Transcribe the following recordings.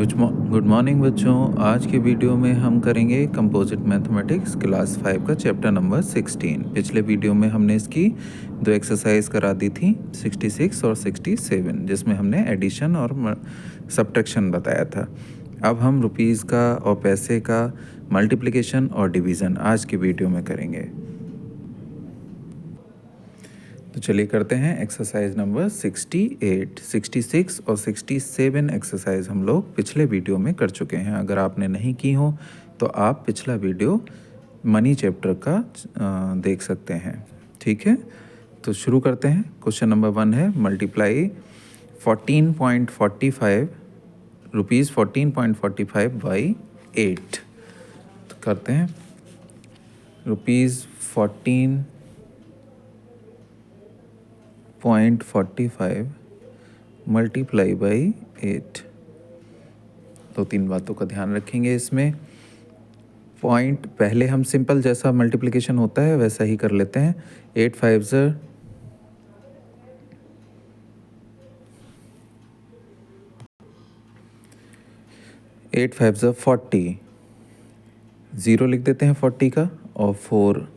Good morning बच्चों। आज के वीडियो में हम करेंगे कंपोजिट मैथमेटिक्स क्लास 5 का चैप्टर नंबर 16। पिछले वीडियो में हमने इसकी दो एक्सरसाइज करा दी थी 66 और 67, जिसमें हमने एडिशन और सब्ट्रैक्शन बताया था। अब हम रुपीज़ का और पैसे का मल्टीप्लिकेशन और डिवीज़न आज की वीडियो में करेंगे। तो चलिए करते हैं एक्सरसाइज नंबर 68, 66 और 67 एक्सरसाइज हम लोग पिछले वीडियो में कर चुके हैं। अगर आपने नहीं की हो तो आप पिछला वीडियो मनी चैप्टर का देख सकते हैं। ठीक है, तो शुरू करते हैं। क्वेश्चन नंबर 1 है मल्टीप्लाई 14.45 रुपीज़ 14.45 बाई 8। तो करते हैं रुपीज़ 14.45 मल्टीप्लाई बाई 8। दो तीन बातों का ध्यान रखेंगे इसमें। पॉइंट पहले हम सिंपल जैसा मल्टीप्लिकेशन होता है वैसा ही कर लेते हैं। 8 5 40, ज़ीरो लिख देते हैं 40 का और 4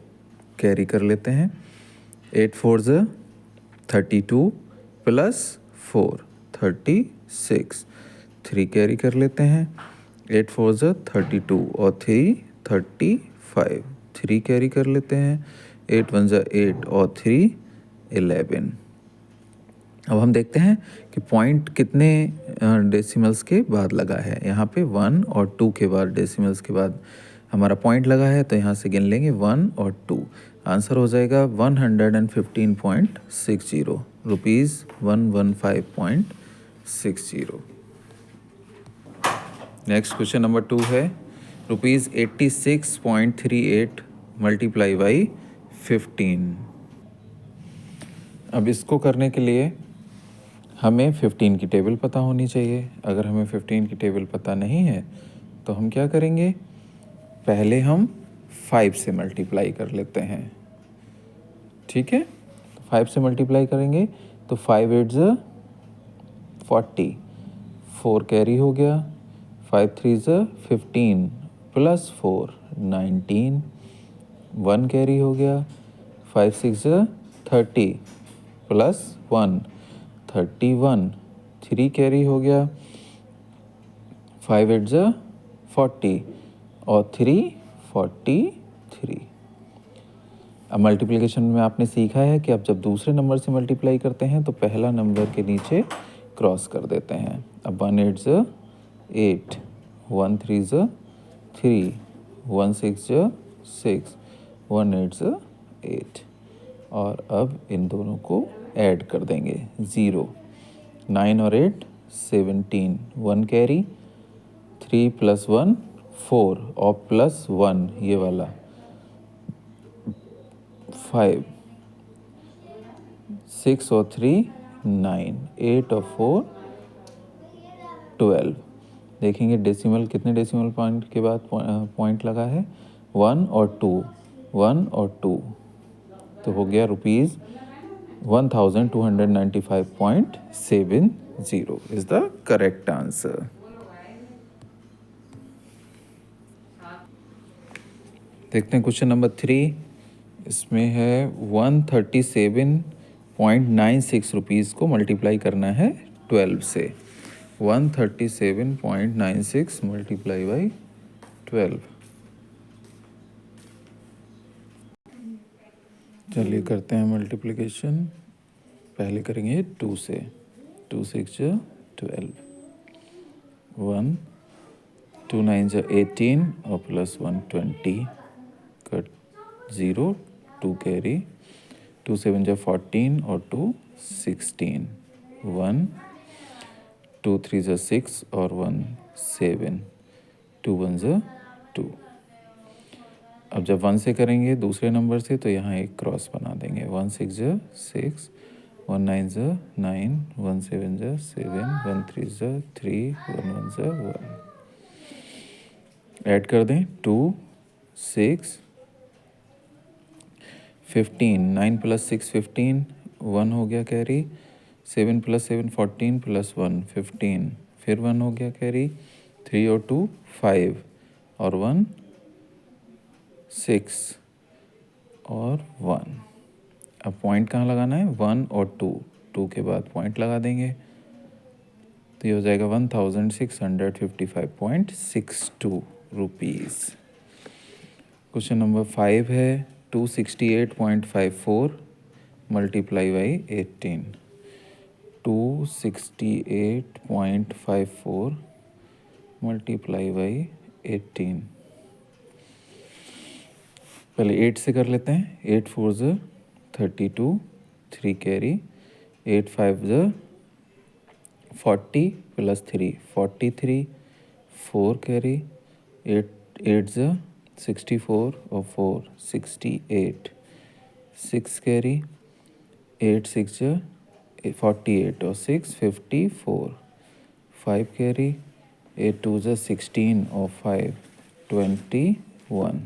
कैरी कर लेते हैं। 8 4 32 प्लस 4 36, 3 कैरी कर लेते हैं। 8 4 32 और 3 35, 3 कैरी कर लेते हैं। 8 1 8 और 3 11। अब हम देखते हैं कि पॉइंट कितने डेसिमल्स के बाद लगा है। यहाँ पे 1 और 2 के बाद डेसिमल्स के बाद हमारा पॉइंट लगा है, तो यहाँ से गिन लेंगे 1 और 2। आंसर हो जाएगा 115.60 रुपीज़ 115.60। नेक्स्ट क्वेश्चन नंबर 2 है रुपीज़ 86.38 मल्टीप्लाई बाई 15। अब इसको करने के लिए हमें 15 की टेबल पता होनी चाहिए। अगर हमें 15 की टेबल पता नहीं है तो हम क्या करेंगे, पहले हम 5 से मल्टीप्लाई कर लेते हैं। ठीक है, तो 5 से मल्टीप्लाई करेंगे तो 5 8 40, 4 कैरी हो गया। 5 3 15 प्लस 4 19, 1 कैरी हो गया। 5 6 30 प्लस 1 31, 3 कैरी हो गया। 5 8 40 और 3 43। अब मल्टीप्लिकेशन में आपने सीखा है कि आप जब दूसरे नंबर से मल्टीप्लाई करते हैं तो पहला नंबर के नीचे क्रॉस कर देते हैं। अब 1 8 8, 1 3 3, 1 6 6, 1 8 8। और अब इन दोनों को ऐड कर देंगे 0। 9 और 8 17, 1 कैरी। 3 प्लस 1 4 और प्लस 1 ये वाला 5, 6 और 3 9, 8 और 4 12। देखेंगे डेसिमल कितने डेसिमल पॉइंट के बाद पॉइंट लगा है, 1 और 2, 1 और 2। तो हो गया rupees 1295.70 is the correct answer. देखते हैं क्वेश्चन नंबर 3। इसमें है 137.96 रुपीज़ को मल्टीप्लाई करना है 12 से। 137.96 मल्टीप्लाई बाई 12। चलिए करते हैं मल्टीप्लिकेशन। पहले करेंगे 2 से। 2 6 12, 1 2 9 18 और प्लस 1 20, कट 0, 2 कैरी। 2 7 14 और 2 16, 1 2 3 6 और 1 7, 2 1 2। अब जब 1 से करेंगे दूसरे नंबर से तो यहाँ एक क्रॉस बना देंगे। 1 6 6, 1 9 9, 1 7 7, 1 3 3, 1 1 1। ऐड कर दें 2 6 15, 9 प्लस 6 15, 1 हो गया कैरी। 7 प्लस 7 14 प्लस 1 15, फिर 1 हो गया कैरी, 3 और 2 5 और 1 6 और 1। अब पॉइंट कहाँ लगाना है, 1 और 2, 2 के बाद पॉइंट लगा देंगे, तो ये हो जाएगा 1655.62 रुपीज़। क्वेश्चन नंबर 5 है 268.54 मल्टीप्लाई बाई 18। 268.54 multiply by 18। पहले 8 से कर लेते हैं। 8 4 ज़ 32, 3 कैरी, 8 5 ज़ 40 प्लस 3 43, 4 कैरी, 8 8 ज़ 64 और 4 68, 6 कैरी, 8 6 ज़ 48 और 6 54, 5 कैरी, 8 2 ज़ 16 और 5 21।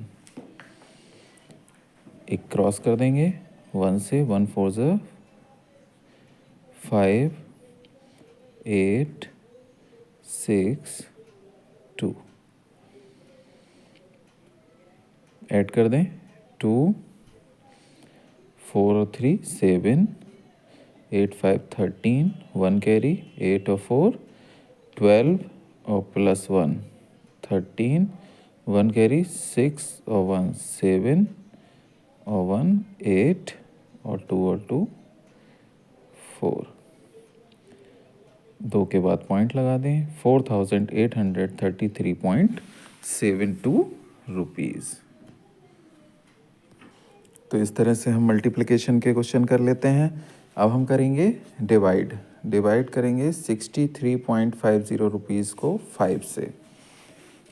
एक क्रॉस कर देंगे 1 से, 1 4 ज़ 5 8 6 2। ऐड कर दें 2 4 और 3 7, 8 5 13, 1 कैरी, 8 और 4 12 और प्लस 1 13, 1 कैरी, 6 और 1 7 और 1 8 और 2 और 2 4। 2 के बाद पॉइंट लगा दें, 4833.72 रुपीज़। तो इस तरह से हम मल्टीप्लिकेशन के क्वेश्चन कर लेते हैं। अब हम करेंगे डिवाइड करेंगे 63.50 रुपीज़ को 5 से।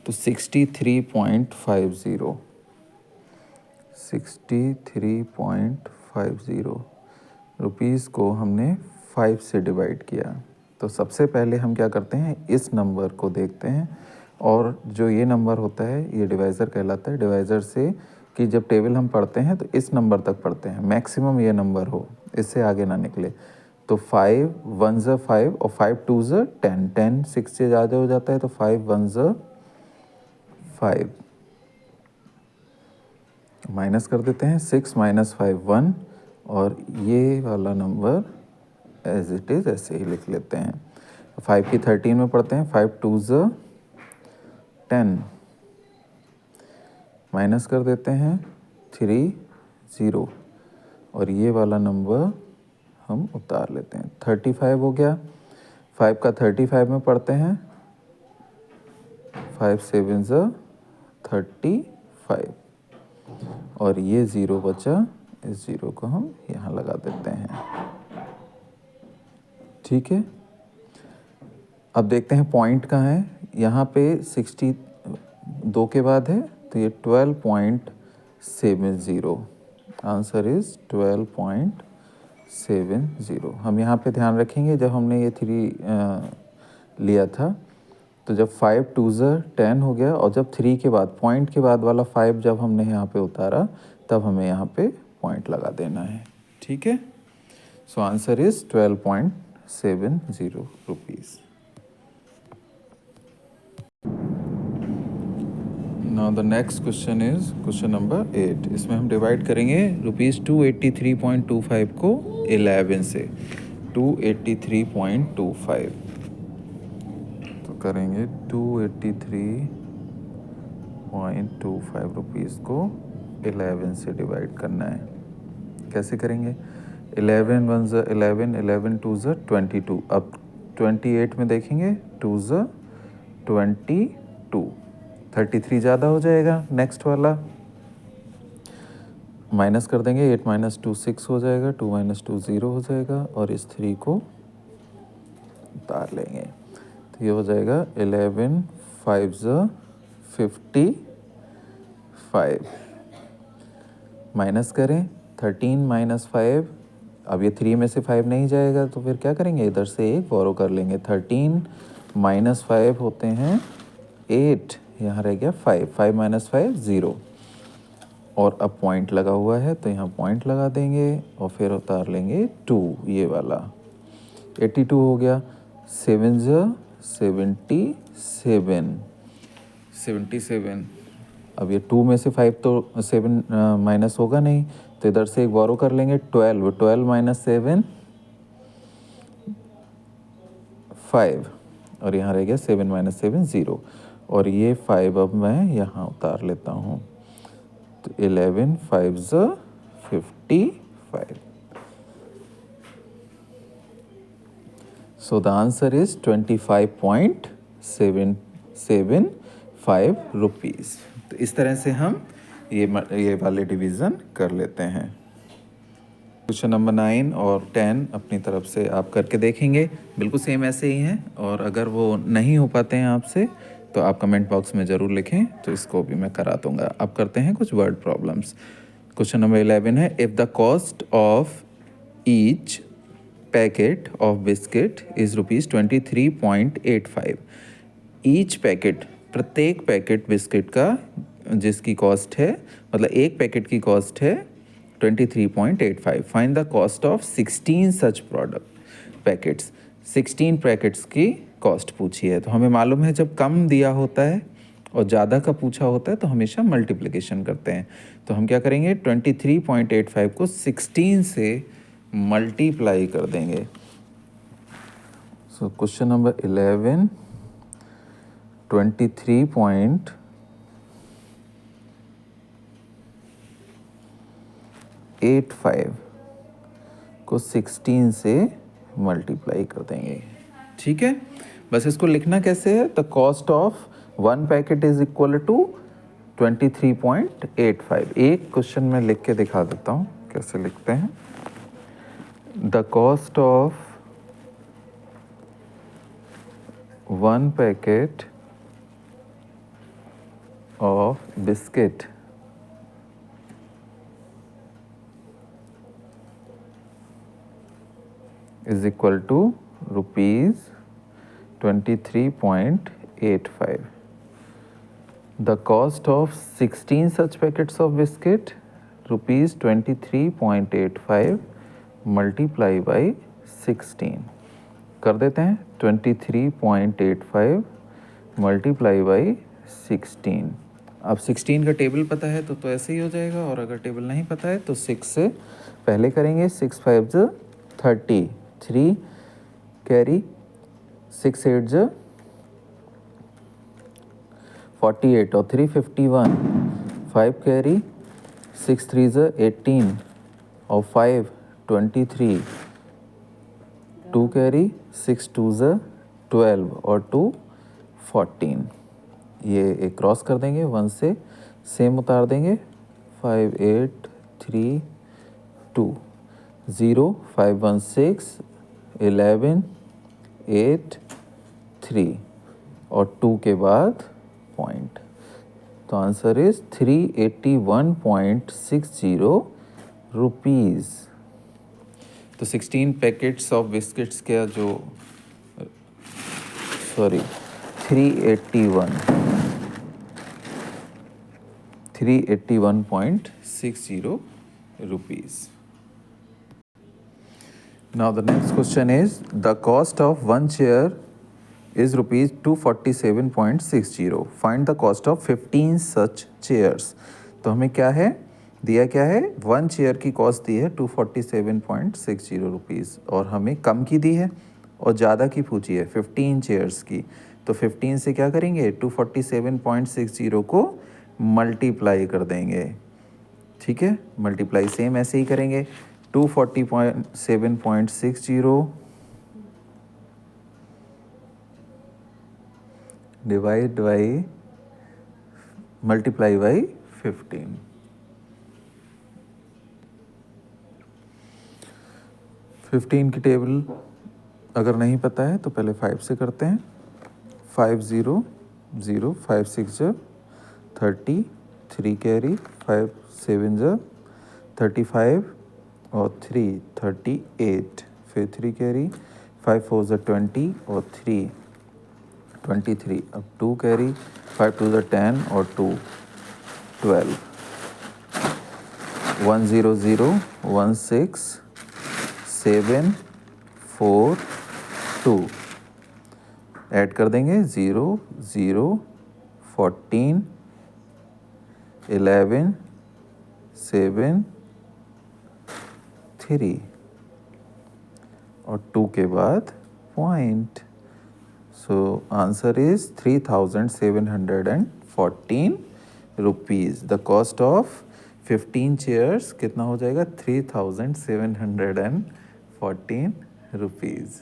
तो 63.50 रुपीज़ को हमने 5 से डिवाइड किया। तो सबसे पहले हम क्या करते हैं, इस नंबर को देखते हैं, और जो ये नंबर होता है ये डिवाइज़र कहलाता है। डिवाइज़र से कि जब टेबल हम पढ़ते हैं तो इस नंबर तक पढ़ते हैं, मैक्सिमम ये नंबर हो, इससे आगे ना निकले। तो 5 1 ज़ 5 और 5 2 ज़ 10, 10 6 से ज़्यादा हो जाता है, तो 5 1 ज़ 5 माइनस कर देते हैं, 6 माइनस 5 1, और ये वाला नंबर एज इट इज़ ऐसे ही लिख लेते हैं। 5 की 13 में पढ़ते हैं, 5 2 ज़ 10 माइनस कर देते हैं 3 0, और ये वाला नंबर हम उतार लेते हैं, 35 हो गया। 5 का 35 में पढ़ते हैं, 5 7 ज़ 35, और ये 0 बचा, इस 0 को हम यहाँ लगा देते हैं। ठीक है, अब देखते हैं पॉइंट कहाँ है। यहाँ पे 62 के बाद है, तो ये 12.70, आंसर इज 12.70। हम यहाँ पे ध्यान रखेंगे, जब हमने ये 3 लिया था, तो जब 5 2 ज़ 10 हो गया, और जब 3 के बाद पॉइंट के बाद वाला 5 जब हमने यहाँ पे उतारा, तब हमें यहाँ पे पॉइंट लगा देना है। ठीक है, so answer is 12.70 rupees. Now the next question is question number 8। इसमें हम डिवाइड करेंगे ₹283.25 को 11 से। 283.25, तो करेंगे 283.25 रुपीज़ को 11 से डिवाइड करना है। कैसे करेंगे, 11 1 ज़ 11, 11 2 ज़ 22। अब 28 में देखेंगे, 2 ज़ 22, 33 ज़्यादा हो जाएगा। नेक्स्ट वाला माइनस कर देंगे, 8 माइनस 2 6 हो जाएगा, 2 माइनस 2 0 हो जाएगा, और इस 3 को उतार लेंगे, तो ये हो जाएगा 11 5 ज़ 55। माइनस करें, 13 माइनस 5, अब ये 3 में से 5 नहीं जाएगा, तो फिर क्या करेंगे, इधर से एक बोरो कर लेंगे। 13 माइनस 5 होते हैं 8, यहाँ रह गया 5, 5 माइनस 5 0, और अब पॉइंट लगा हुआ है, तो यहाँ पॉइंट लगा देंगे, और फिर उतार लेंगे 2, ये वाला 82 हो गया। 7 ज़ 77। अब ये 2 में से 5 तो 7 माइनस होगा नहीं, तो इधर से एक बोरो कर लेंगे। 12 माइनस 7 5, और यहाँ रह गया 7 माइनस 7 0, और ये 5 अब मैं यहाँ उतार लेता हूँ। तो 11 5 55। So the answer is 25.775 rupees. तो इस तरह से हम ये वाले डिवीज़न कर लेते हैं। क्वेश्चन नंबर 9 और 10 अपनी तरफ से आप करके देखेंगे, बिल्कुल सेम ऐसे ही हैं, और अगर वो नहीं हो पाते हैं आपसे तो आप कमेंट बॉक्स में ज़रूर लिखें, तो इसको भी मैं करा दूँगा। अब करते हैं कुछ वर्ड प्रॉब्लम्स। क्वेश्चन नंबर 11 है, if the cost of each packet of biscuit is rupees 23.85। Each packet, प्रत्येक पैकेट बिस्किट का जिसकी कॉस्ट है, मतलब एक पैकेट की कॉस्ट है 23.85। Find the cost of 16 such product packets. 16 packets की कॉस्ट पूछी है। तो हमें मालूम है जब कम दिया होता है और ज़्यादा का पूछा होता है तो हमेशा मल्टीप्लिकेशन करते हैं। तो हम क्या करेंगे, 23.85 को 16 से मल्टीप्लाई कर देंगे। सो क्वेश्चन नंबर 11, 23.85 को 16 से मल्टीप्लाई कर देंगे। ठीक है, बस इसको लिखना कैसे है, the cost of 1 packet is equal to 23.85। एक क्वेश्चन में लिख के दिखा देता हूँ कैसे लिखते हैं। The cost of 1 packet of biscuit is equal to rupees 23.85. The cost of 16 such packets of biscuit, rupees 23.85 multiply by 16 कर देते हैं। 23.85 मल्टीप्लाई बाई 16। अब 16 का टेबल पता है तो ऐसे ही हो जाएगा, और अगर टेबल नहीं पता है तो 6 से पहले करेंगे। 6 5 30, 3 कैरी, 6 8 48 और 3 51, 5 कैरी, 6 3 18 और 5 23, 2 कैरी, 6 2 12 और 2 14। ये एक क्रॉस कर देंगे, 1 से सेम उतार देंगे। 5 8 3 2 0 5 1 6 11 8 3 और 2 के बाद पॉइंट। तो आंसर इज 381.60 रुपीज़। तो 16 पैकेट्स ऑफ बिस्किट्स का जो 381.60 rupees. Now the next question is, the cost of 1 chair is rupees 247.60. Find the cost of 15 such chairs. तो हमें क्या है दिया, क्या है, 1 चेयर की कॉस्ट दी है 247.60 रुपीज़, और हमें कम की दी है और ज़्यादा की पूछी है 15 चेयर्स की। तो 15 से क्या करेंगे, 247.60 को मल्टीप्लाई कर देंगे। ठीक है, मल्टीप्लाई सेम ऐसे ही करेंगे। 247.60 डिवाइड बाई मल्टीप्लाई बाई 15। 15 की टेबल अगर नहीं पता है तो पहले 5 से करते हैं। 5 0 0 5 6 30, 3 कैरी, 5 7 35 और 3 38, फिर 3 कैरी, 5 4 20 और 3 23। अब 2 कैरी, 5 2 10 और 2 12। 1 0 0 1 6 7 4 2 ऐड कर देंगे 0 0 14 11 7 3 और 2 के बाद point. So answer is 3714 rupees. The cost of 15 chairs कितना हो जाएगा? 3714 रुपीज़।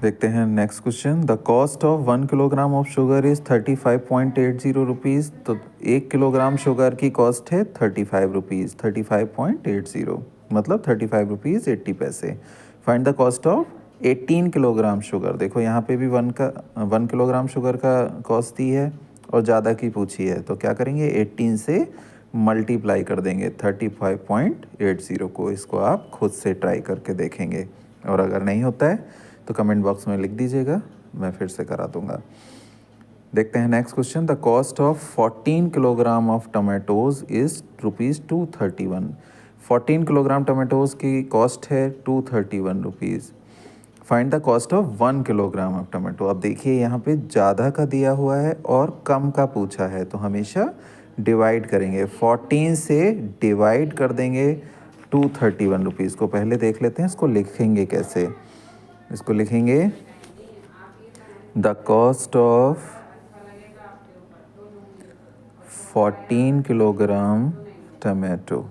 देखते हैं next question. The cost of 1 kilogram of sugar is 35.80 rupees. तो 1 किलोग्राम शुगर की कॉस्ट है 35 रुपीज़। 35.80 मतलब 35 रुपीज़ 80 पैसे। Find the cost of 18 kilogram sugar. देखो यहाँ पे भी 1 किलोग्राम शुगर का कॉस्ट दी है और ज़्यादा की पूछी है, तो क्या करेंगे? 18 से मल्टीप्लाई कर देंगे 35.80 को। इसको आप खुद से ट्राई करके देखेंगे और अगर नहीं होता है तो कमेंट बॉक्स में लिख दीजिएगा, मैं फिर से करा दूंगा। देखते हैं next question. The cost of 14 kilogram of tomatoes is ₹231। 14 kilogram tomatoes की कॉस्ट है 231 rupees. Find the cost of 1 kilogram of tomato. अब देखिए यहाँ पे ज़्यादा का दिया हुआ है और कम का पूछा है, तो हमेशा डिवाइड करेंगे। 14 से डिवाइड कर देंगे 231 रुपीज़ को। पहले देख लेते हैं इसको लिखेंगे कैसे। इसको लिखेंगे the cost of 14 kilogram tomato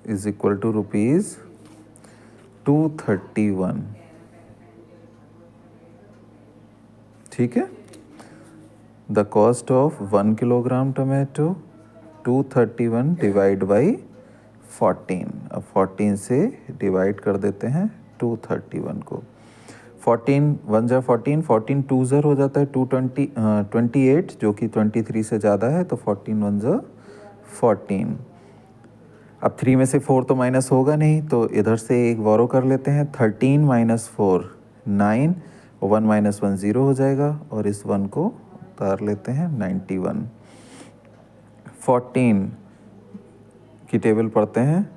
is equal to ₹231। ठीक है, the cost of 1 kilogram tomato 231 divide by 14। अब 14 से डिवाइड कर देते हैं 231 को। 14 1 जा 14, 14 2 ज़र हो जाता है 28 जो कि 23 से ज़्यादा है, तो 14 1 जा 14। अब 3 में से 4 तो माइनस होगा नहीं, तो इधर से एक बोरो कर लेते हैं। 13 माइनस 4 9, 1 माइनस 1 0 हो जाएगा और इस 1 को उतार लेते हैं 91। 14 की टेबल पढ़ते हैं।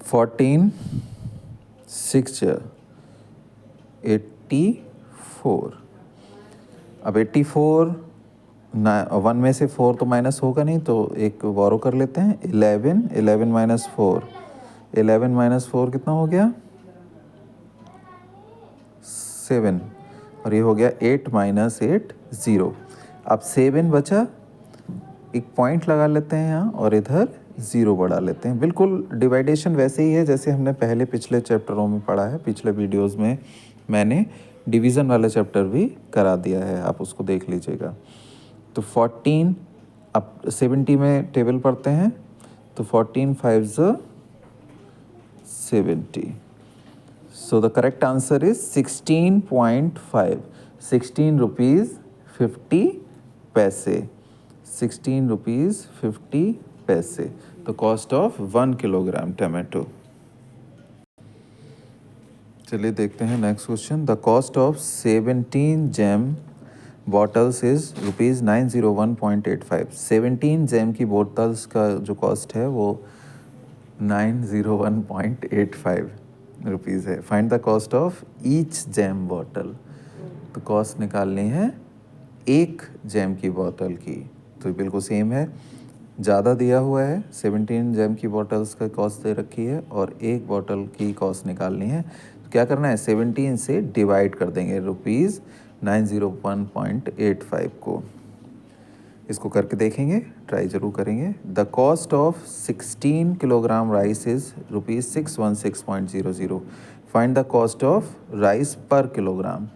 14 6 84। अब 84 1 में से 4 तो माइनस होगा नहीं, तो एक बोरो कर लेते हैं। 11 माइनस 4, 11 माइनस 4 कितना हो गया? 7। और ये हो गया 8 माइनस 8 0। अब 7 बचा, एक पॉइंट लगा लेते हैं यहाँ और इधर 0 बढ़ा लेते हैं। बिल्कुल डिवाइडेशन वैसे ही है जैसे हमने पहले पिछले चैप्टरों में पढ़ा है। पिछले वीडियोस में मैंने डिवीज़न वाला चैप्टर भी करा दिया है, आप उसको देख लीजिएगा। तो 14, अब 70 में टेबल पढ़ते हैं, तो 14 5 70। So the correct answer is 16.5, 16 rupees 50 पैसे, 16 rupees 50 पैसे, the cost of 1 kilogram tomato। चलिए देखते हैं next question. The cost of 17 jam bottles is ₹901.85। 17 jam की बोतल्स का जो कॉस्ट है वो 901.85 रुपीज़ है। Find the cost of each jam bottle. तो कॉस्ट निकालनी है एक जैम की बोतल की, तो बिल्कुल सेम है। ज़्यादा दिया हुआ है, 17 जैम की बोतल्स का कॉस्ट दे रखी है और एक बोतल की कॉस्ट निकालनी है। तो क्या करना है? 17 से डिवाइड कर देंगे ₹901.85 को। इसको करके देखेंगे, ट्राई ज़रूर करेंगे। The cost of 16 kilogram rice is ₹616.00। Find the cost of rice पर किलोग्राम।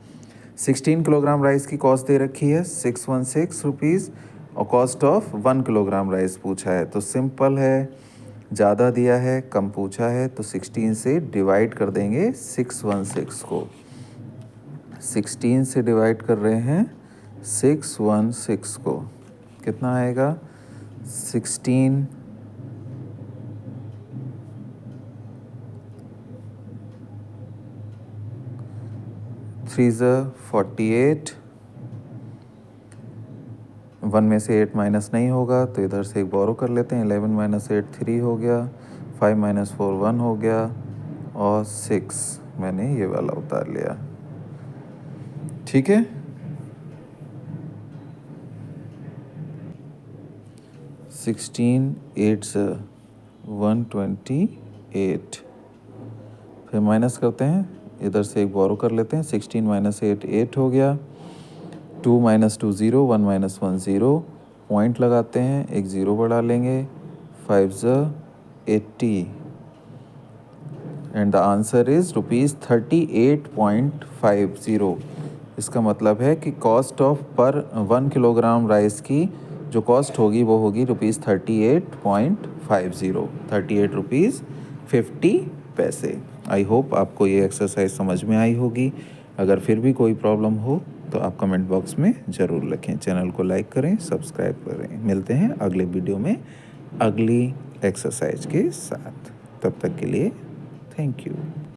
16 किलोग्राम राइस की कॉस्ट दे रखी है 616 रुपीज़ और कॉस्ट ऑफ 1 किलोग्राम राइस पूछा है। तो सिंपल है, ज़्यादा दिया है कम पूछा है, तो 16 से डिवाइड कर देंगे 616 को। 16 से डिवाइड कर रहे हैं 616 को, कितना आएगा? 16 3 ज़ 48, 1 में से 8 माइनस नहीं होगा तो इधर से एक बोरो कर लेते हैं। 11 माइनस 8 3 हो गया, 5 माइनस 4 1 हो गया और 6 मैंने ये वाला उतार लिया। ठीक है, 16 8 से 128। फिर माइनस करते हैं, इधर से एक बोरो कर लेते हैं। 16 माइनस 8 8 हो गया, 2 माइनस 2 0, 1 माइनस 1 0, पॉइंट लगाते हैं, एक ज़ीरो बढ़ा लेंगे। 5 80 एंड द आंसर इज़ ₹38.50। इसका मतलब है कि कॉस्ट ऑफ पर 1 किलोग्राम राइस की जो कॉस्ट होगी वो होगी ₹38.50, 38 रुपीज़ 50 पैसे। आई होप आपको ये एक्सरसाइज समझ में आई होगी। अगर फिर भी कोई प्रॉब्लम हो तो आप कमेंट बॉक्स में ज़रूर लिखें। चैनल को लाइक करें, सब्सक्राइब करें। मिलते हैं अगले वीडियो में अगली एक्सरसाइज के साथ। तब तक के लिए थैंक यू।